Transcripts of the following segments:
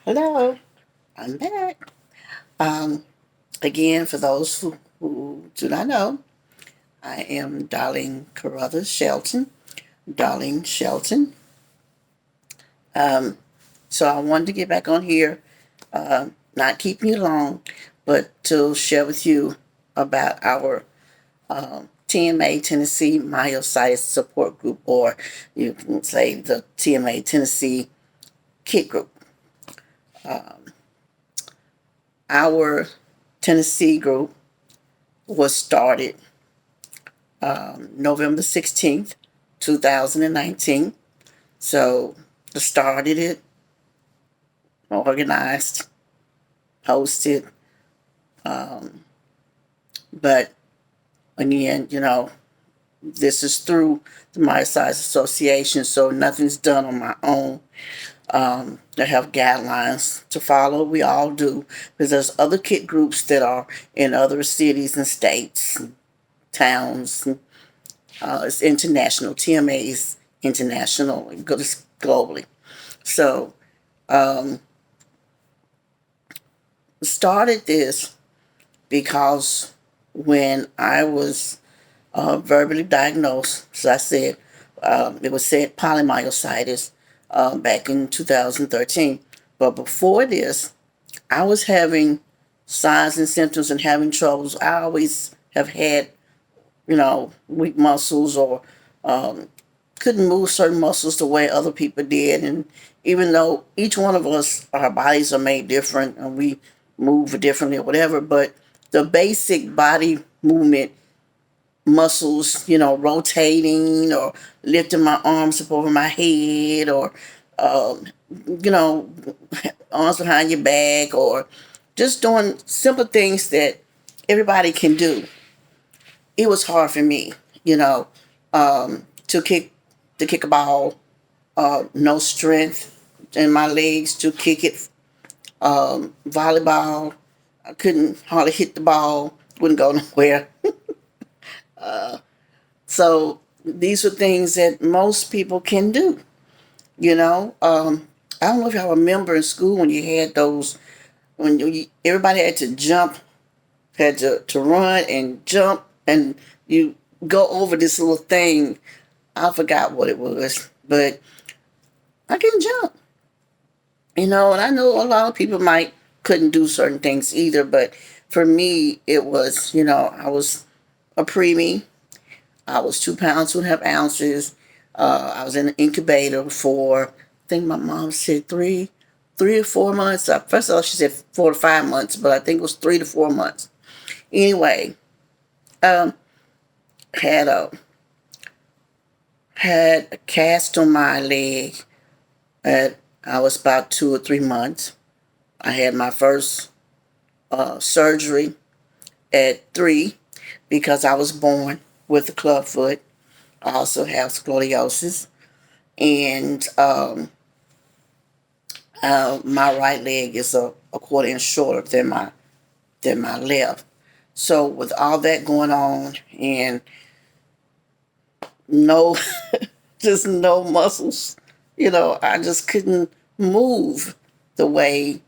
Hello, I'm back. Um, Again, for those who do not know, I am Darlene Carruthers-Shelton. Darlene Shelton. Um, so I wanted to get back on here, not keeping you long, but to share with you about our TMA Tennessee Myositis Support Group, or you can say the TMA Tennessee Kid Group. Our Tennessee group was started November 16th, 2019. So I started it, organized, hosted, but again, this is through the Myositis Association, so nothing's done on my own. They have guidelines to follow. We all do, because there's other kit groups that are in other cities and states, and towns. It's international. TMA is international. It goes globally. So started this because when I was verbally diagnosed, as I said, it was said polymyositis back in 2013. But before this, I was having signs and symptoms and having troubles. I always have had, weak muscles or couldn't move certain muscles the way other people did. And even though each one of us, our bodies are made different and we move differently or whatever, but the basic body movement muscles, rotating or lifting my arms up over my head or, um, you know, arms behind your back or just doing simple things that everybody can do. It was hard for me, you know, to kick a ball, no strength in my legs to kick it. Volleyball, I couldn't hardly hit the ball, wouldn't go nowhere. So these were things that most people can do, you know. I don't know if y'all remember in school when you had those, when everybody had to jump, had to run and jump, and you go over this little thing. I forgot what it was, but I can jump, and I know a lot of people might couldn't do certain things either, but for me, it was, I was a preemie. I was 2 pounds, 2.5 ounces. I was in an incubator for, I think my mom said 3 or 4 months. First of all, she said 4 to 5 months, but I think it was 3 to 4 months. Anyway, um, had a had a cast on my leg. I was about 2 or 3 months. I had my first surgery at 3 because I was born with a club foot. I also have scoliosis, and my right leg is a quarter inch shorter than my left. So with all that going on and no, just no muscles, I just couldn't move the way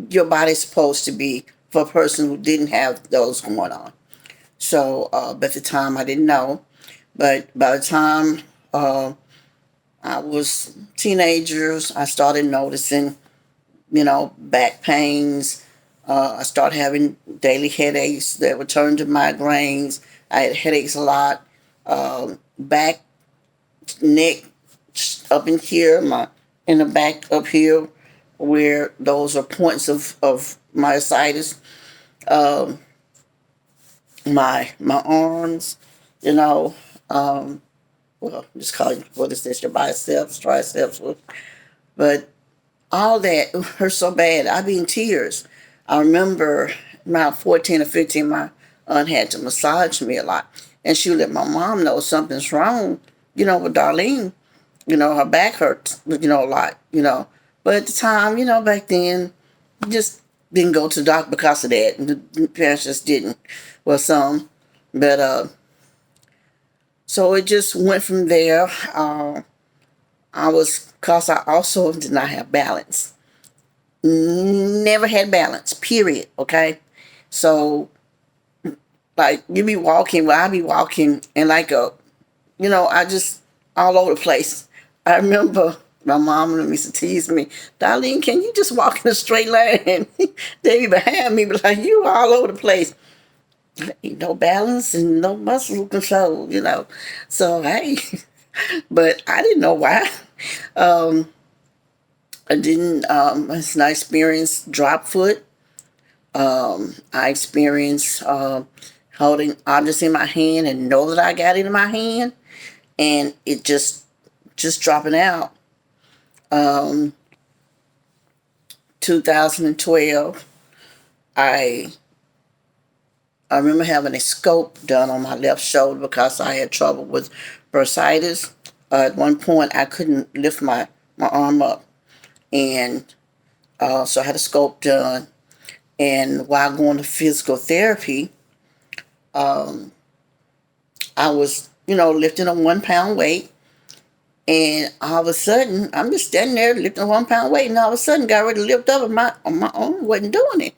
your body's supposed to be for a person who didn't have those going on. So at the time I didn't know, but by the time I was teenagers, I started noticing, back pains. I started having daily headaches that would turn to migraines. I had headaches a lot. Back, neck, up in here, in the back up here, where those are points of myositis. Um, my arms, you know, um, well, just call it, what is this? Your biceps, triceps, but all that hurt so bad. I'd be in tears. I remember around 14 or 15, my aunt had to massage me a lot. And she would let my mom know something's wrong, with Darlene. Her back hurts, a lot, But at the time, back then, just didn't go to the doctor because of that. And the parents just didn't. Well, some. But, so it just went from there. Cause I also did not have balance. never had balance, period. Okay. So, like, you be walking, well, I be walking, and like I just all over the place. I remember my mom used to tease me, Darlene, can you just walk in a straight line? They be behind me, but like, you all over the place. No balance and no muscle control. So, hey, but I didn't know why. Um, I didn't, I experienced drop foot. I experienced holding objects in my hand and know that I got it in my hand, and it just dropping out. Um, 2012, I I remember having a scope done on my left shoulder because I had trouble with bursitis. At one point, I couldn't lift my arm up, and so I had a scope done. And while going to physical therapy, um, I was, lifting a 1 pound weight. And all of a sudden, I'm just standing there lifting a 1 pound weight, and all of a sudden, got ready to lift up, and on my own wasn't doing it,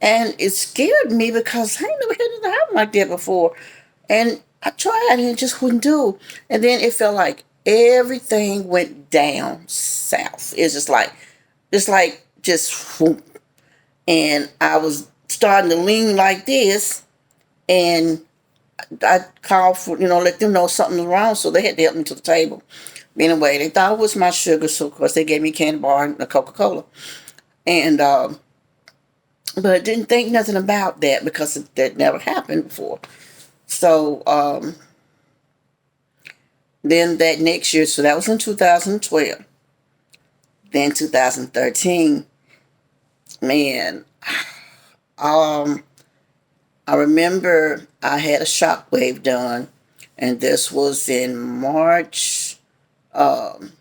and it scared me because I ain't never had anything happen like that before. And I tried, and it just wouldn't do. And then it felt like everything went down south. It's like just whoop. And I was starting to lean like this, and I called for, let them know something was wrong, so they had to help me to the table. Anyway, they thought it was my sugar, so of course they gave me a candy bar and a Coca-Cola. And, but didn't think nothing about that because that never happened before. So, then that next year, so that was in 2012. Then 2013, man, um, I remember I had a shockwave done, and this was in March. Um,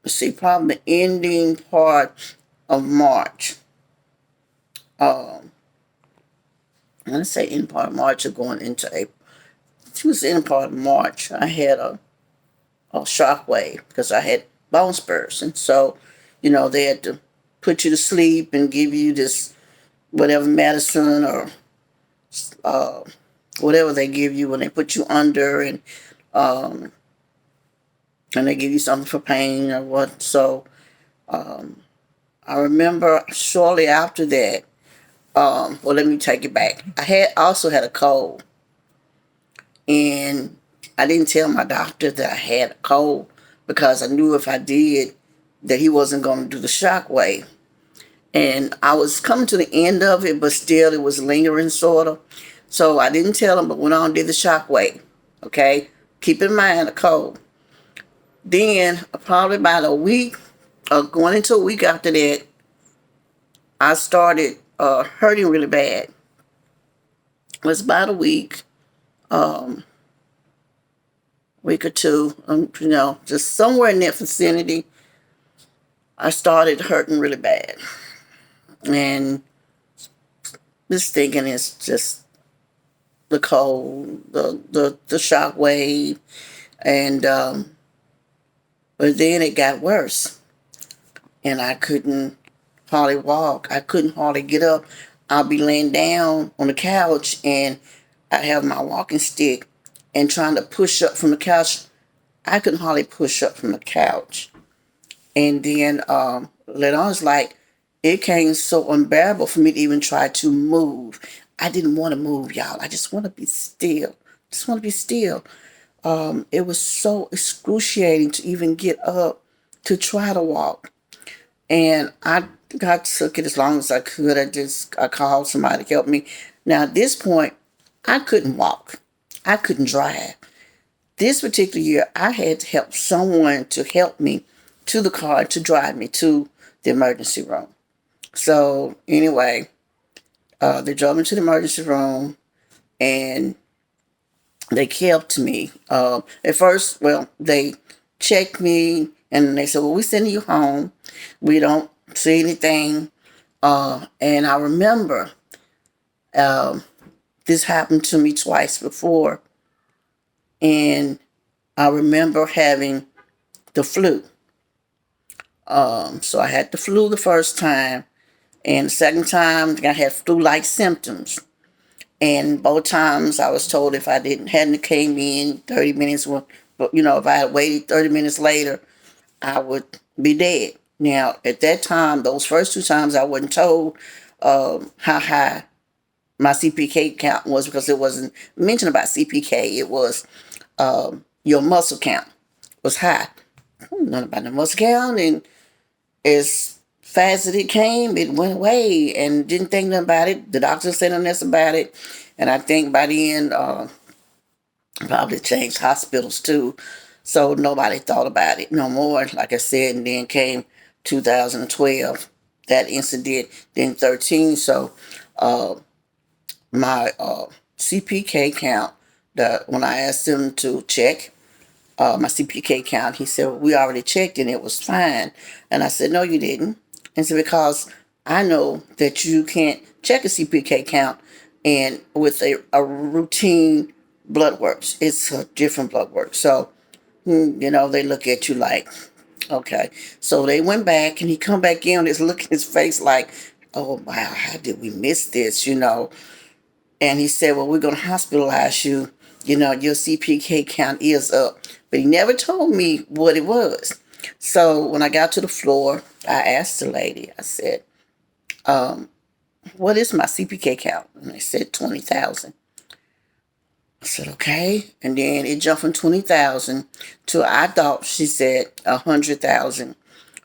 let's see, probably the ending part of March. Um, I'm gonna say ending part of March or going into April. It was the ending part of March. I had a shockwave because I had bone spurs, and so, they had to put you to sleep and give you this whatever medicine or uh, whatever they give you when they put you under, um, and they give you something for pain or what. So, um, I remember shortly after that. Well, let me take it back. I had also had a cold, and I didn't tell my doctor that I had a cold because I knew if I did, that he wasn't going to do the shock wave. And I was coming to the end of it, but still it was lingering sort of. So I didn't tell him, but went on and did the shock wave. Okay, keep in mind a cold. Then probably about a week, going into a week after that, I started hurting really bad. It was about a um, week or two, just somewhere in that vicinity. I started hurting really bad, and this thinking is just the cold, the shock wave, and but then it got worse, and I couldn't hardly walk. I couldn't hardly get up. I'll be laying down on the couch, and I have my walking stick, and trying to push up from the couch. I couldn't hardly push up from the couch. And then later on, it's like it came so unbearable for me to even try to move. I didn't want to move, y'all. I just want to be still. Just want to be still. It was so excruciating to even get up to try to walk. And I took it as long as I could. I called somebody to help me. Now at this point, I couldn't walk. I couldn't drive. This particular year, I had to help someone to help me to the car to drive me to the emergency room. So anyway, they drove me to the emergency room, and they kept me. At first, well, they checked me, and they said, "Well, we're sending you home. We don't see anything." And I remember um, this happened to me twice before, and I remember having the flu. So I had the flu the first time, and the second time I had flu-like symptoms. And both times I was told if I hadn't came in 30 minutes, but if I had waited 30 minutes later, I would be dead. Now, at that time, those first two times, I wasn't told how high my CPK count was because it wasn't mentioned about CPK. It was your muscle count was high. Nothing about the muscle count, and as fast as it came, it went away, and didn't think nothing about it. The doctor said nothing else about it, and I think by the end, probably changed hospitals too, so nobody thought about it no more. Like I said, and then came 2012, that incident, then 13. So my CPK count, when I asked him to check my CPK count, he said, well, we already checked and it was fine. And I said, no, you didn't. And so because I know that you can't check a CPK count and with a routine blood works, it's a different blood work. So, they look at you like, okay. So they went back and he come back in and look at his face like, oh, wow, how did we miss this? And he said, well, we're going to hospitalize you. Your CPK count is up. But he never told me what it was. So when I got to the floor, I asked the lady, I said, what is my CPK count? And they said 20,000. I said, okay. And then it jumped from 20,000 to, I thought she said 100,000.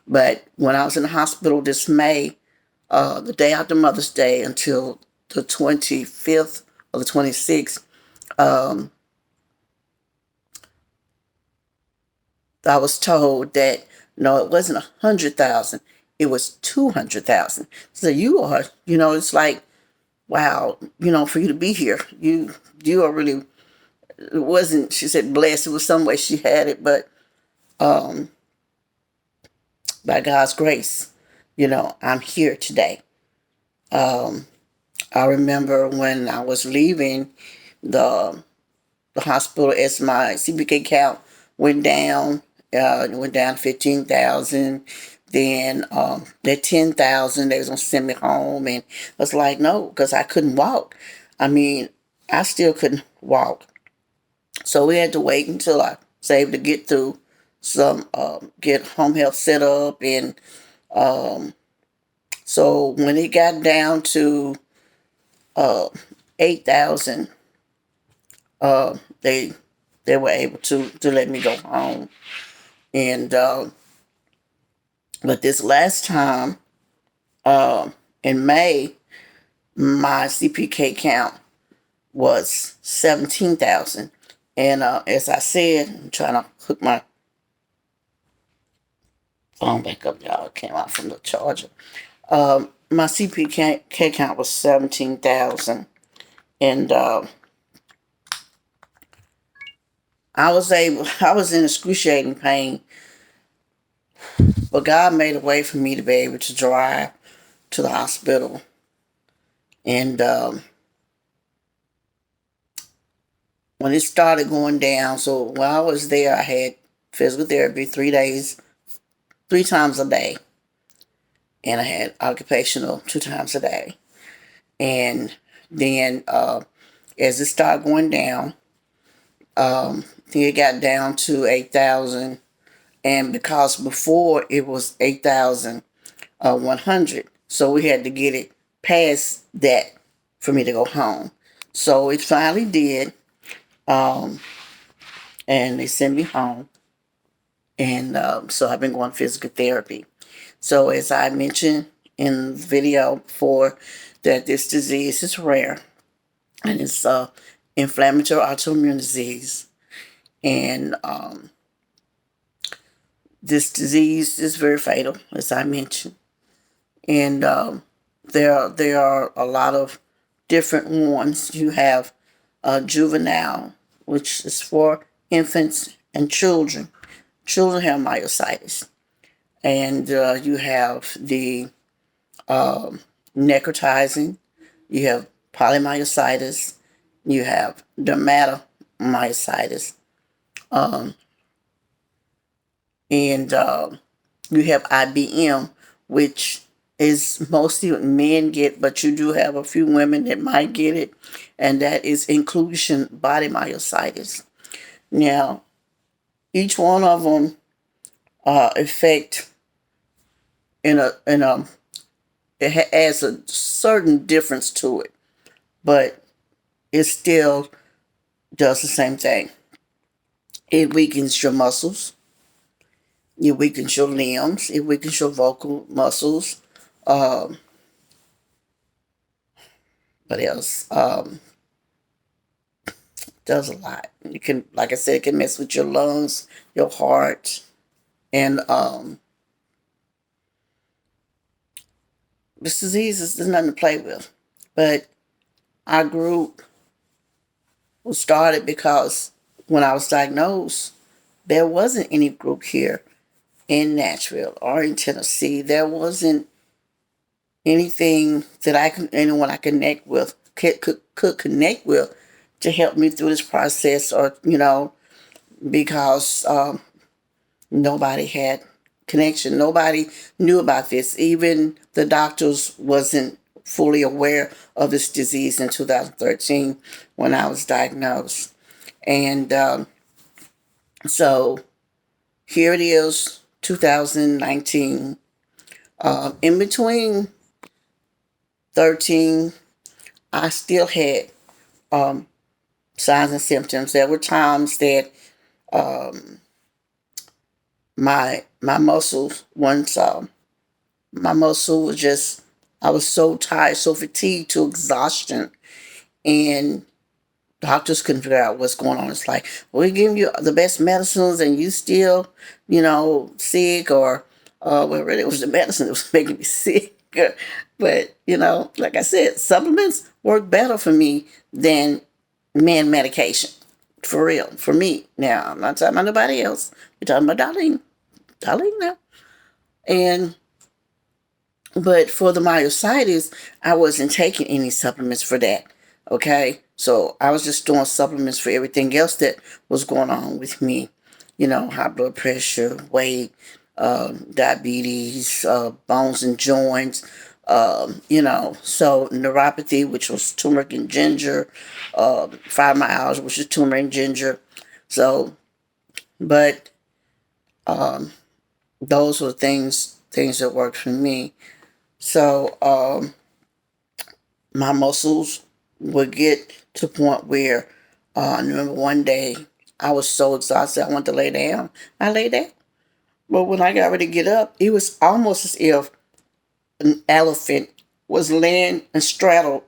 But when I was in the hospital this May, the day after Mother's Day until the 25th or the 26th, I was told that no, it wasn't 100,000, it was 200,000. So it's like, wow, for you to be here, you are really. It wasn't. She said blessed. It was some way she had it, but by God's grace, I'm here today. I remember when I was leaving the the hospital as my CPK count went down. It went down 15,000. Then that 10,000, they was gonna send me home, and I was like, no, because I couldn't walk. I mean, I still couldn't walk, so we had to wait until I was able to get through get home health set up, and so when it got down to 8,000, uh, they they were able to let me go home. And but this last time, uh, in May, my CPK count was 17,000. And as I said, I'm trying to hook my phone back up, y'all. It came out from the charger. My CPK count was 17,000, and I was in excruciating pain, but God made a way for me to be able to drive to the hospital. And when it started going down, so while I was there, I had physical therapy 3 days, 3 times a day, and I had occupational 2 times a day. And then as it started going down, then it got down to 8,000, and because before it was 8,100, so we had to get it past that for me to go home. So it finally did, and they sent me home, and so I've been going physical therapy. So as I mentioned in the video before, that this disease is rare, and it's inflammatory autoimmune disease, and this disease is very fatal, as I mentioned. And there are a lot of different ones. You have juvenile, which is for infants and children. Children have myositis, and you have the necrotizing. You have polymyositis. You have dermatomyositis, and You have IBM, which is mostly what men get, but you do have a few women that might get it, and that is inclusion body myositis. Now, each one of them affect in a it adds a certain difference to it, but it still does the same thing. It weakens your muscles, it weakens your limbs, it weakens your vocal muscles. Um, what else? Does a lot. You can, like I said, it can mess with your lungs, your heart, and this disease is there's nothing to play with. But our group was started because when I was diagnosed, there wasn't any group here in Nashville or in Tennessee. There wasn't anything that anyone I connect with could connect with to help me through this process, or because nobody had connection. Nobody knew about this. Even the doctors wasn't fully aware of this disease in 2013 when I was diagnosed. And so here it is, 2019. In between 13, I still had signs and symptoms. There were times that my muscles once my muscle was just, I was so tired, so fatigued to exhaustion, and doctors couldn't figure out what's going on. It's like, we're giving you the best medicines and you still, sick, or well, really it was the medicine that was making me sick. But, like I said, supplements work better for me than medication. For real, for me. Now, I'm not talking about nobody else. We're talking about Darlene. Darlene now. And but for the myositis, I wasn't taking any supplements for that. Okay. So I was just doing supplements for everything else that was going on with me. High blood pressure, weight, diabetes, bones and joints, so neuropathy, which was turmeric and ginger, fibromyalgia, which is turmeric and ginger. So, but those were things that worked for me. So my muscles would get to the point where I remember one day I was so exhausted I wanted to lay down. I lay down. But when I got ready to get up, it was almost as if an elephant was laying and straddled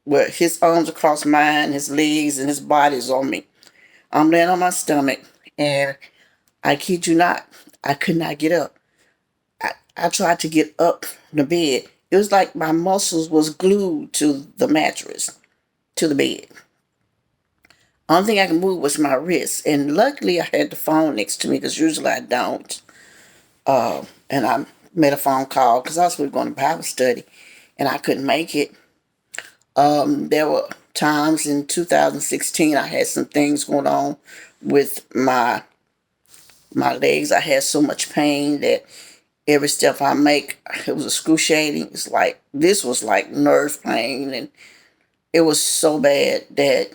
with his arms across mine, his legs, and his body's on me. I'm laying on my stomach, and I kid you not, I could not get up. I tried to get up the bed. It was like my muscles was glued to the mattress, to the bed. Only thing I could move was my wrist, and luckily I had the phone next to me because usually I don't. And I made a phone call because I was going to Bible study, and I couldn't make it. There were times in 2016 I had some things going on with my legs. I had so much pain that every step I make, it was excruciating. It's like, this was like nerve pain, and it was so bad that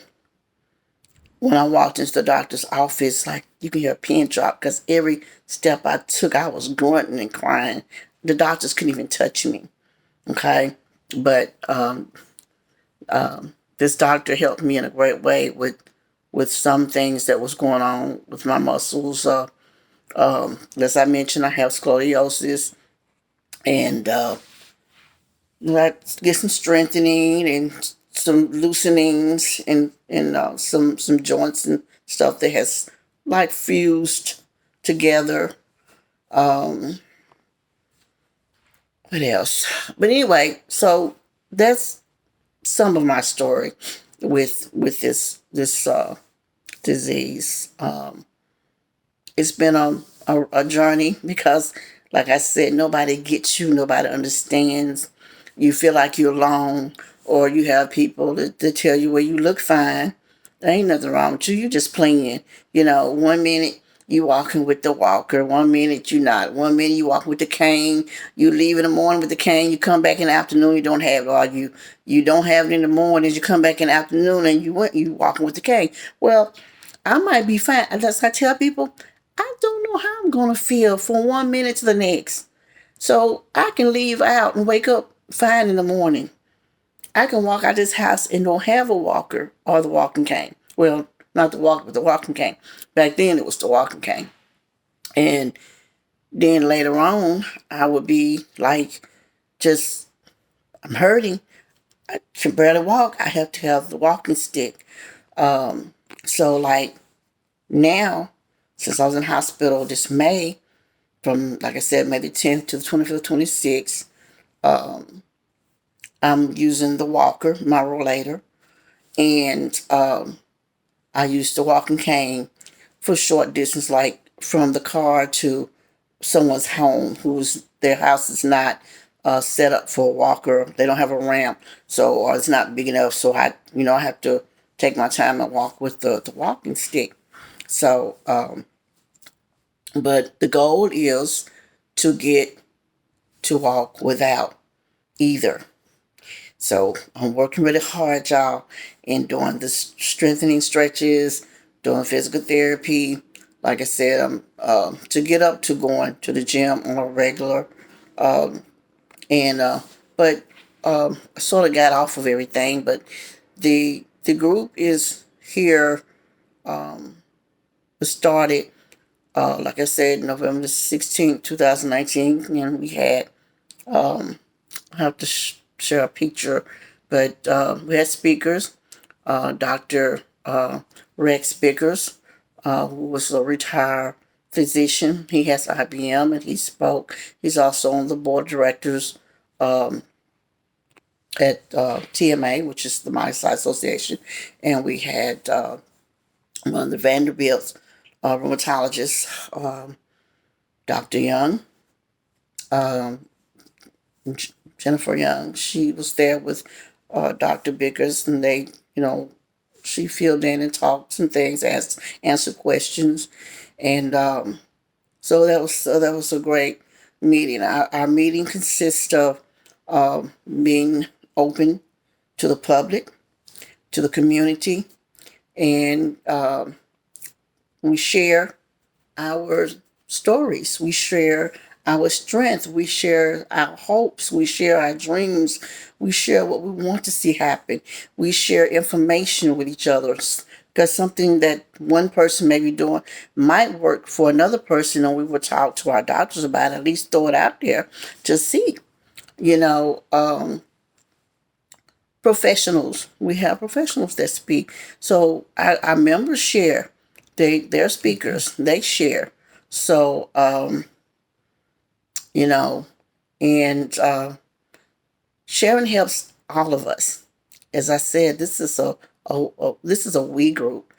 when I walked into the doctor's office, like, you can hear a pin drop because every step I took, I was grunting and crying. The doctors couldn't even touch me. Okay, but this doctor helped me in a great way with some things that was going on with my muscles. As I mentioned, I have scoliosis, and let's get some strengthening and some loosenings and some joints and stuff that has like fused together. Um, what else? But anyway, so that's some of my story with this disease. It's been a journey because, like I said, nobody gets you, nobody understands. You feel like you're alone, or you have people that tell you, well, you look fine. There ain't nothing wrong with you. You just playing. 1 minute you walking with the walker. 1 minute you not. 1 minute you walking with the cane. You leave in the morning with the cane. You come back in the afternoon. You don't have it. Or you don't have it in the morning. You come back in the afternoon and you walking with the cane. Well, I might be fine. As I tell people, I don't know how I'm gonna feel from 1 minute to the next. So I can leave out and wake up fine in the morning. I can walk out this house and don't have a walker or the walking cane. Well, not the walker, but the walking cane. Back then it was the walking cane. And then later on, I would be like, just, I'm hurting. I can barely walk. I have to have the walking stick. So, like, now, since I was in hospital this May, from, like I said, May the 10th to the 25th, 26th, I'm using the walker, my rollator, and I used the walking cane for short distance, like from the car to someone's home whose their house is not set up for a walker. They don't have a ramp, so or it's not big enough. So I have to take my time and walk with the walking stick. So, but the goal is to get to walk without either. So I'm working really hard, y'all, and doing the strengthening stretches, doing physical therapy. Like I said, I'm to get up to going to the gym on a regular, and but I sort of got off of everything. But the group is here. Was started, like I said, November 16th, 2019, and we had I have to share a picture, but we had speakers. Dr. Rex Bickers, who was a retired physician. He has IBM and he spoke. He's also on the board of directors at TMA, which is the Myoside Association. And we had one of the Vanderbilt's rheumatologists, Dr. Young, Jennifer Young. She was there with Dr. Bickers, and they, she filled in and talked some things, answered questions, and so that was a great meeting. Our meeting consists of being open to the public, to the community, and we share our stories. We share our strength. We share our hopes. We share our dreams. We share what we want to see happen. We share information with each other. Because something that one person may be doing might work for another person, and we will talk to our doctors about it, at least throw it out there to see. You know, professionals. We have professionals that speak. So our members share. They're speakers. They share. So you know, and sharing helps all of us. As I said, this is this is a we group.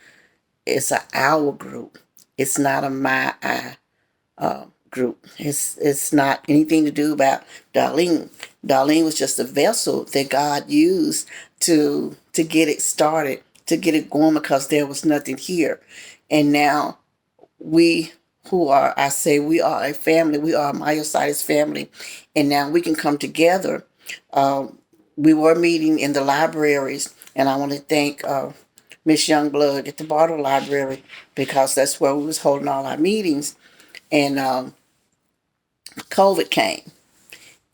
It's a our group. It's not a my I group. It's not anything to do about Darlene. Darlene was just a vessel that God used to get it started, to get it going because there was nothing here, and now we who are, I say, we are a family. We are a myositis family, and now we can come together. We were meeting in the libraries, and I want to thank Miss Youngblood at the Bartle Library because that's where we was holding all our meetings. And COVID came,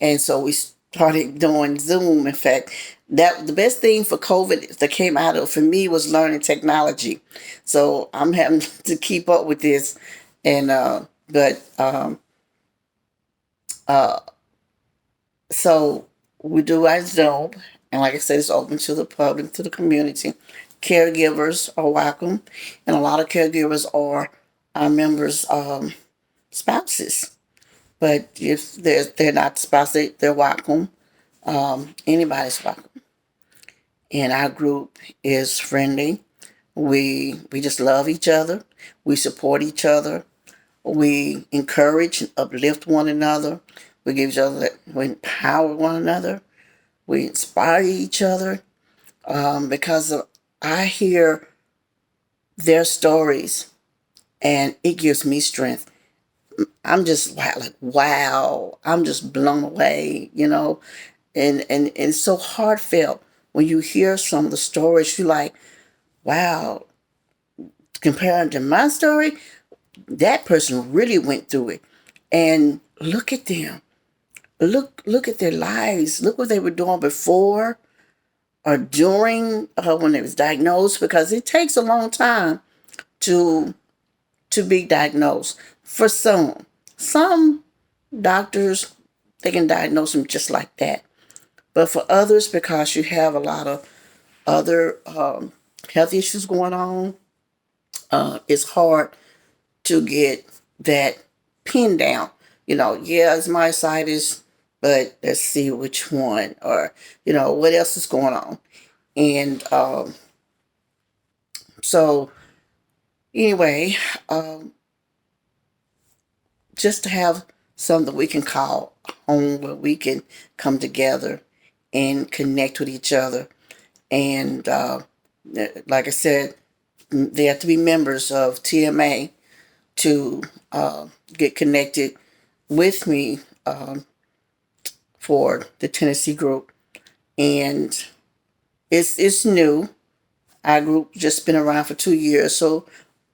and so we started doing Zoom. In fact, that the best thing for COVID that came out of for me was learning technology. So I'm having to keep up with this, and but so we do our Zoom, and like I said, it's open to the public, to the community. Caregivers are welcome, and a lot of caregivers are our members' spouses. But if they're not spouses, they're welcome. Anybody's welcome. And our group is friendly. We just love each other. We support each other. We encourage and uplift one another. We give each other, we empower one another. We inspire each other because I hear their stories and it gives me strength. I'm just like, wow, I'm just blown away, and it's so heartfelt when you hear some of the stories. You like, wow, compared to my story, that person really went through it, and look at them. Look at their lives. Look what they were doing before or during when they was diagnosed, because it takes a long time to be diagnosed. For some doctors, they can diagnose them just like that. But for others, because you have a lot of other health issues going on, it's hard to get that pinned down. Yeah, it's myositis, but let's see which one, or what else is going on. And so anyway, um, just to have something we can call home, where we can come together and connect with each other. And like I said, they have to be members of TMA to get connected with me for the Tennessee group. And it's new. Our group just been around for 2 years, so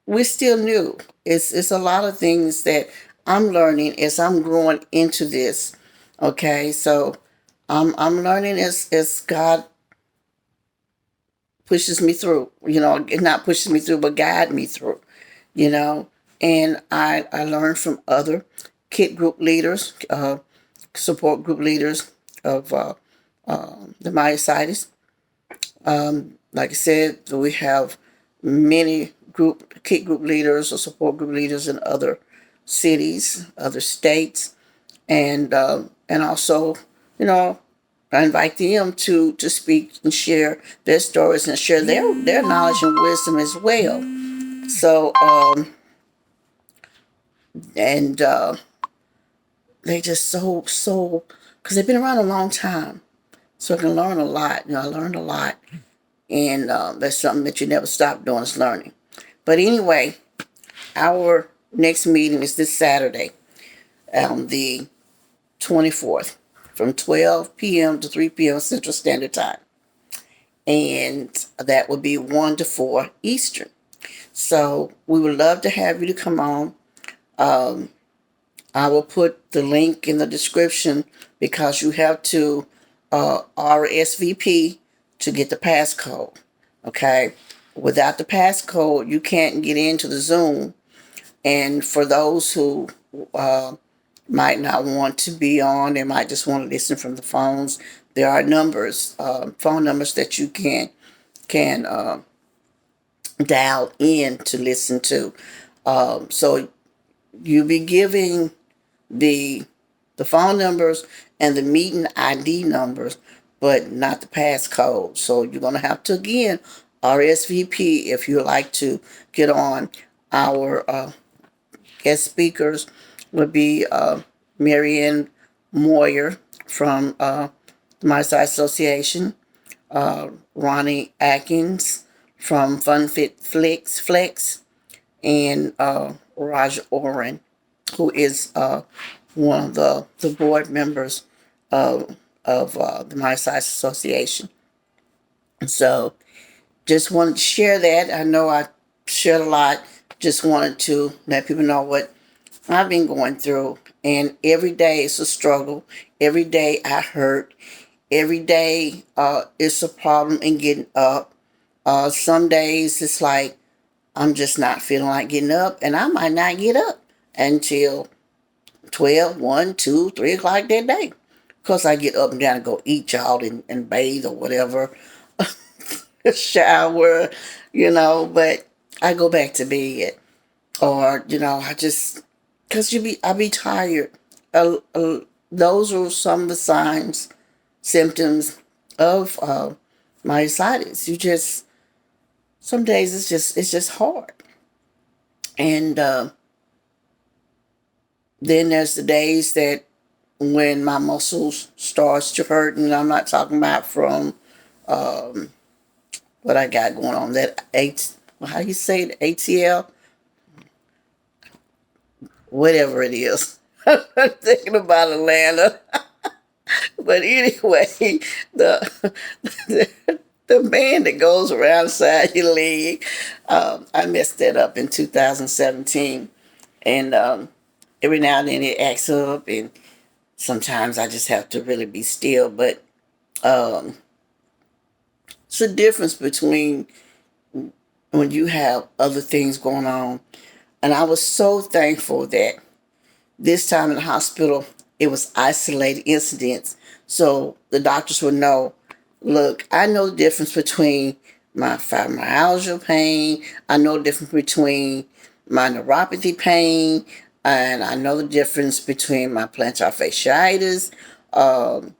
we're still new. It's a lot of things that I'm learning as I'm growing into this. Okay, so I'm learning as God pushes me through. Not pushes me through, but guide me through. You know, and I learned from other kid group leaders, support group leaders of the myositis. Like I said, we have many kid group leaders or support group leaders in other cities, other states, and also, you know, I invite them to speak and share their stories and share their knowledge and wisdom as well. So and they just so because they've been around a long time, so I can learn a lot. I learned a lot, and that's something that you never stop doing, is learning. But anyway, our next meeting is this Saturday, on the 24th, from 12 p.m. to 3 p.m. Central Standard Time. And that would be 1 to 4 Eastern. So we would love to have you to come on. I will put the link in the description, because you have to RSVP to get the passcode. Okay? Without the passcode, you can't get into the Zoom. And for those who might not want to be on, they might just want to listen from the phones, there are numbers, phone numbers that you can dial in to listen to. So you'll be giving the phone numbers and the meeting ID numbers, but not the passcode. So you're gonna have to again RSVP if you like to get on. Our guest speakers would be Marianne Moyer from the Marside Association, Ronnie Atkins from Fun Fit Flex, and Roger Oren, who is one of the board members of the Marside Association. So just wanted to share that. I know I shared a lot. Just wanted to let people know what I've been going through. And every day it's a struggle. Every day I hurt. Every day it's a problem in getting up. Some days it's like I'm just not feeling like getting up, and I might not get up until 12, 1, 2, 3 o'clock that day. Of course, I get up and down and go eat, y'all, and bathe or whatever, shower, but I go back to bed. Or, I just, because I be tired. Those are some of the signs, symptoms of myositis. Some days it's just hard. And then there's the days that when my muscles starts to hurt, and I'm not talking about from what I got going on, that how you say it, ATL, whatever it is. I'm thinking about Atlanta. But anyway, the, the the band that goes around the side of your leg, I messed that up in 2017, and every now and then it acts up, and sometimes I just have to really be still. But um, it's a difference between when you have other things going on, and I was so thankful that this time in the hospital, it was isolated incidents. So the doctors would know, look, I know the difference between my fibromyalgia pain. I know the difference between my neuropathy pain. And I know the difference between my plantar fasciitis. Um,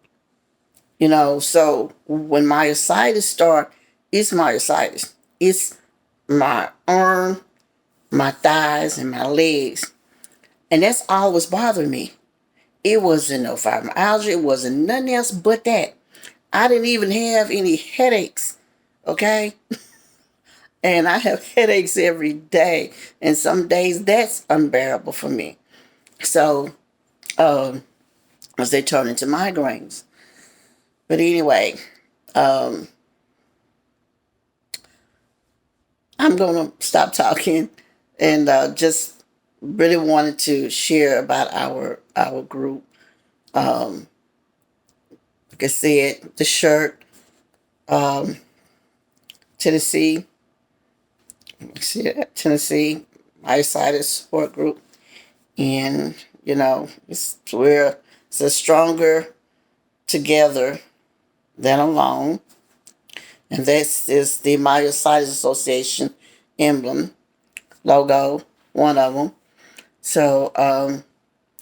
so when myositis start, it's myositis. It's my arm, my thighs, and my legs. And that's all was bothering me. It wasn't no fibromyalgia. It wasn't nothing else but that. I didn't even have any headaches. Okay? And I have headaches every day. And some days that's unbearable for me. So, as they turn into migraines. But anyway, um, I'm going to stop talking and just really wanted to share about our group. Like I said, the shirt, um, Tennessee, see that Tennessee myositis support group, and it's a stronger together than alone, and this is the Myositis Association emblem logo, one of them. So,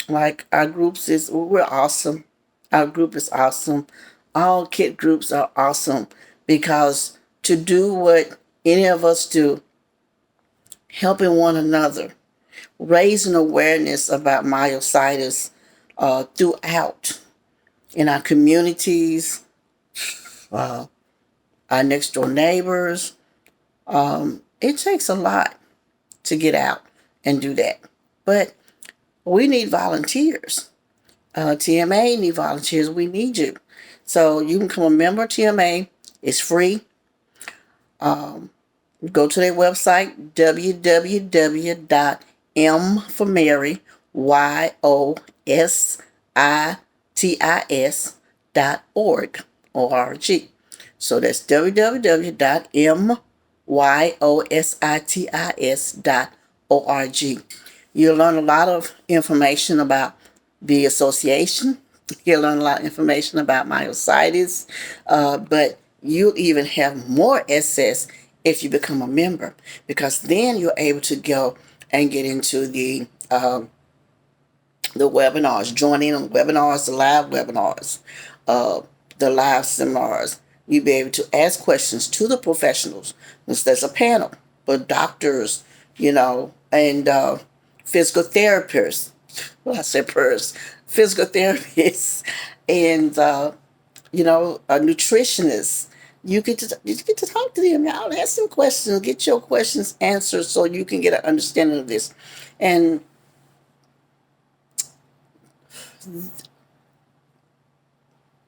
like our groups we're awesome. Our group is awesome. All kid groups are awesome because to do what any of us do, helping one another, raising awareness about myositis throughout in our communities, uh, our next door neighbors. It takes a lot to get out and do that. But we need volunteers. TMA need volunteers. We need you. So you can become a member of TMA. It's free. Go to their website, www.m for Mary, YOSITIS.org, O-R-G. So that's www.myositis.org. You'll learn a lot of information about the association. You'll learn a lot of information about myositis, but you'll even have more access if you become a member, because then you're able to go and get into the webinars, join in on webinars, the live webinars, uh, the live seminars. You'll be able to ask questions to the professionals. There's a panel, but doctors, and physical therapists. Well, I said physical therapists, and a nutritionist. You get to talk to them. Y'all ask them questions, get your questions answered, so you can get an understanding of this. And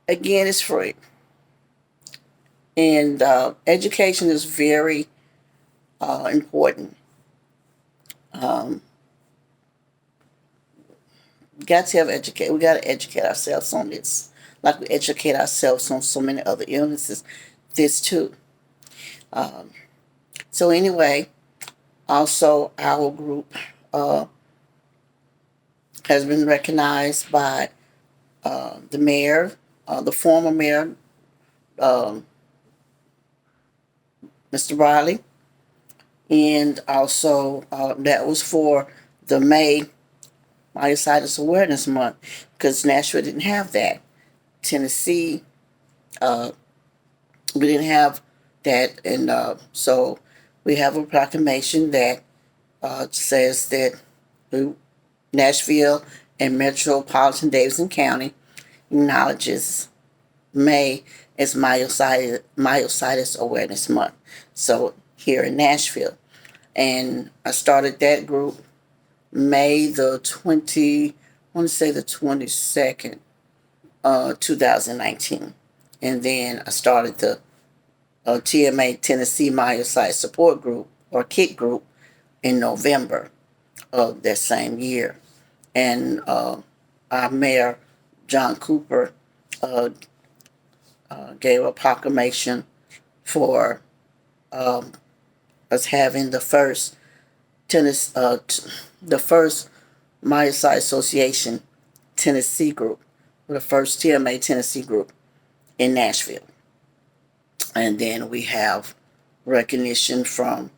again, it's free. And education is very important. We got to have educate. We got to educate ourselves on this, like we educate ourselves on so many other illnesses. This too. So anyway, also our group has been recognized by the mayor, the former mayor, Mr. Riley, and also that was for the May Myositis Awareness Month, because Nashville didn't have that. Tennessee, we didn't have that, and so we have a proclamation that says that Nashville and Metropolitan Davidson County acknowledges May as Myositis Awareness Month. So here in Nashville, and I started that group May the 20, I want to say the 22nd, 2019. And then I started the TMA Tennessee Myositis Support Group, or KIT group, in November of that same year. And our mayor, John Cooper, uh, gave a proclamation for um, us having the first tennis, the first Myositis Association Tennessee group, the first TMA Tennessee group in Nashville. And then we have recognition from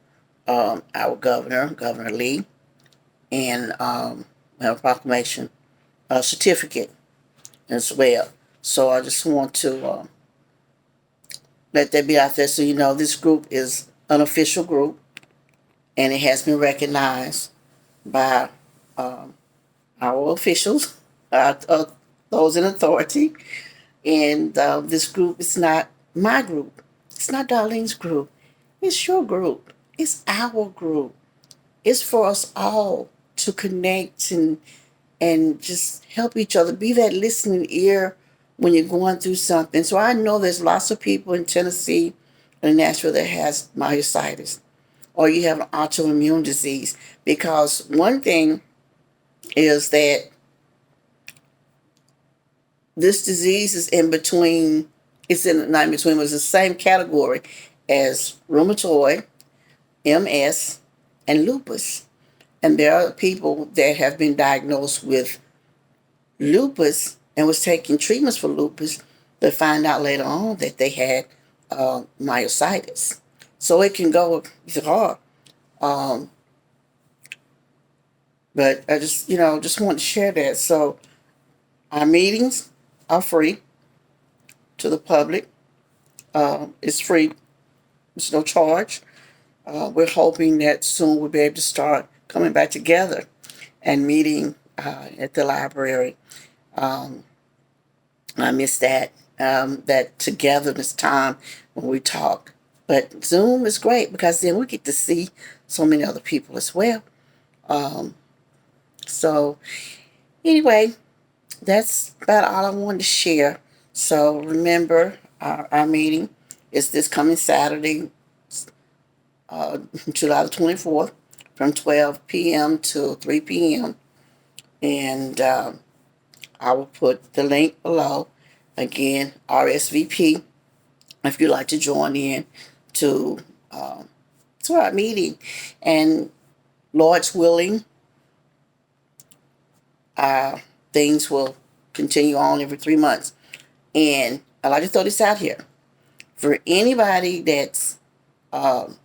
our governor, Governor Lee, and we have a proclamation, a certificate as well. So I just want to let that be out there so you know this group is an official group and it has been recognized by um, our officials, those in authority. And this group is not my group. It's not Darlene's group. It's your group. It's our group. It's for us all to connect and just help each other. Be that listening ear when you're going through something. So I know there's lots of people in Tennessee and Nashville that has myositis, or you have an autoimmune disease. Because one thing is that this disease is in between, it's in, not in between, but it's the same category as rheumatoid, MS, and lupus. And there are people that have been diagnosed with lupus and was taking treatments for lupus to find out later on that they had myositis. So it can go either or. Um, but I just, just want to share that. So our meetings are free to the public. It's free. It's no charge. We're hoping that soon we'll be able to start coming back together and meeting at the library. Um, I miss that togetherness time when we talk. But Zoom is great because then we get to see so many other people as well. Um, so anyway, that's about all I wanted to share. So remember, our meeting is this coming Saturday, uh, July the 24th, from 12 p.m. to 3 p.m. And I will put the link below. Again, RSVP if you'd like to join in to to our meeting. And Lord's willing, uh, things will continue on every 3 months. And I'd like to throw this out here. For anybody that's um,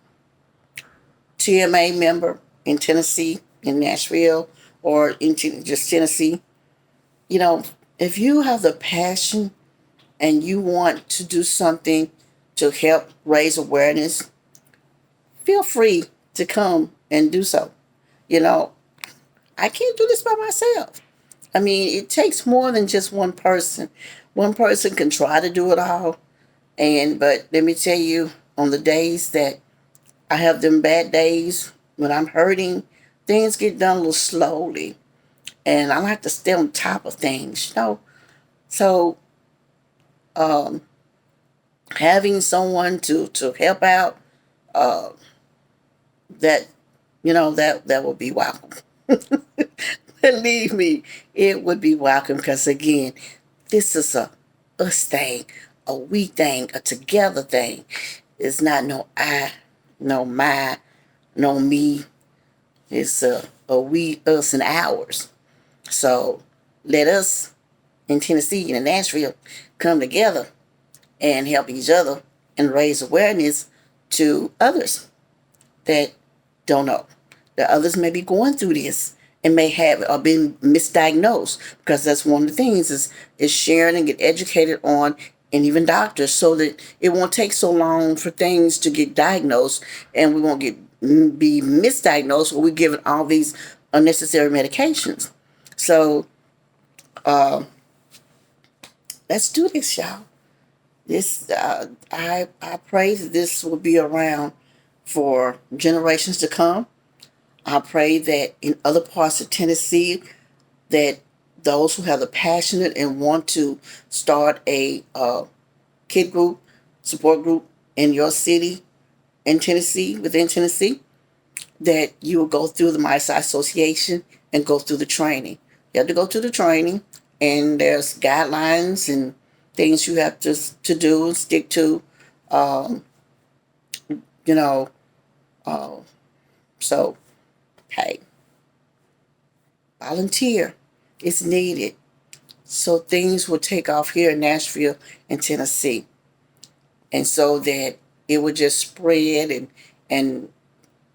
TMA member in Tennessee, in Nashville, or in just Tennessee, you know, if you have the passion and you want to do something to help raise awareness, feel free to come and do so. You know, I can't do this by myself. I mean, it takes more than just one person. One person can try to do it all, but let me tell you, on the days that I have them bad days when I'm hurting, things get done a little slowly, and I like to stay on top of things. So um, having someone to help out, uh, that that would be welcome. Believe me, it would be welcome because again, this is a us thing, a we thing, a together thing. It's not no I, no my, no me. It's a we, us, and ours. So let us in Tennessee and in Nashville come together and help each other and raise awareness to others that don't know. That others may be going through this and may have or been misdiagnosed, because that's one of the things is sharing and get educated on, and even doctors, so that it won't take so long for things to get diagnosed and we won't be misdiagnosed or we're given all these unnecessary medications. So let's do this, y'all. This I pray that this will be around for generations to come. I pray that in other parts of Tennessee, that those who have the passionate and want to start a kid group, support group in your city, in Tennessee, within Tennessee, that you will go through the MySci Association and go through the training. You have to go through the training, and there's guidelines and things you have to do and stick to. Um, you know, uh, so hey, volunteer. It's needed. So things will take off here in Nashville and Tennessee, and so that it would just spread and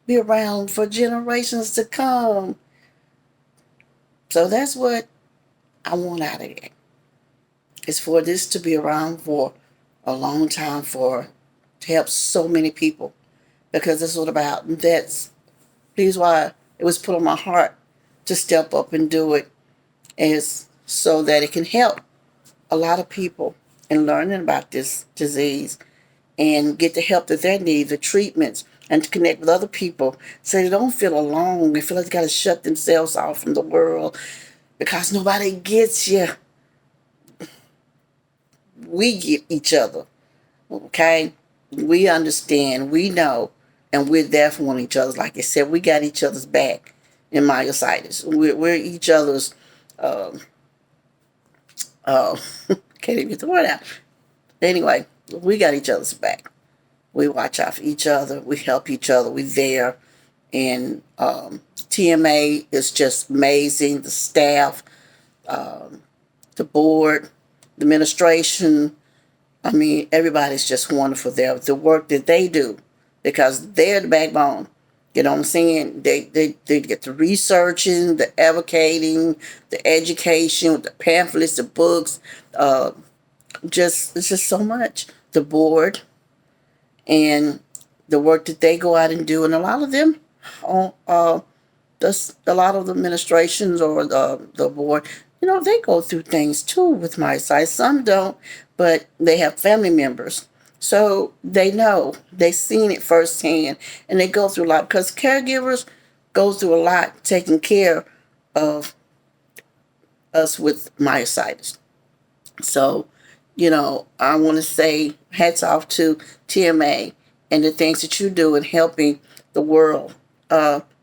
be around for generations to come. So that's what I want out of it. Is for this to be around for a long time, for to help so many people, because that's what about. That's please why it was put on my heart to step up and do it, is so that it can help a lot of people in learning about this disease and get the help that they need, the treatments, and to connect with other people so they don't feel alone. They feel like they got to shut themselves off from the world because nobody gets you. We get each other, okay? We understand, we know, and we're there for one each other. Like I said, we got each other's back in myositis. We're each other's, uh, uh, can't even get the word out. Anyway, we got each other's back. We watch out for each other. We help each other. We're there. And TMA is just amazing. The staff, um, the board, the administration. I mean, everybody's just wonderful there. The work that they do, because they're the backbone. You know what I'm saying? They get the researching, the advocating, the education, the pamphlets, the books. Uh, it's just so much. The board and the work that they go out and do, and a lot of them, a lot of the administrations or the board, they go through things too with my side. Some don't, but they have family members. So they know, they've seen it firsthand, and they go through a lot because caregivers go through a lot taking care of us with myositis. So, I want to say hats off to TMA and the things that you do in helping the world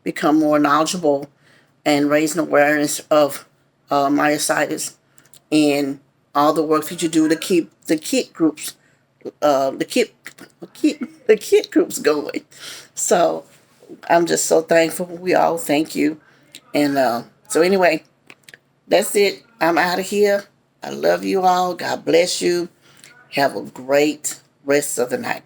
become more knowledgeable and raising awareness of myositis, and all the work that you do to keep the kit groups, the kit groups going. So I'm just so thankful. We all thank you. And so anyway, that's it. I'm out of here. I love you all. God bless you. Have a great rest of the night.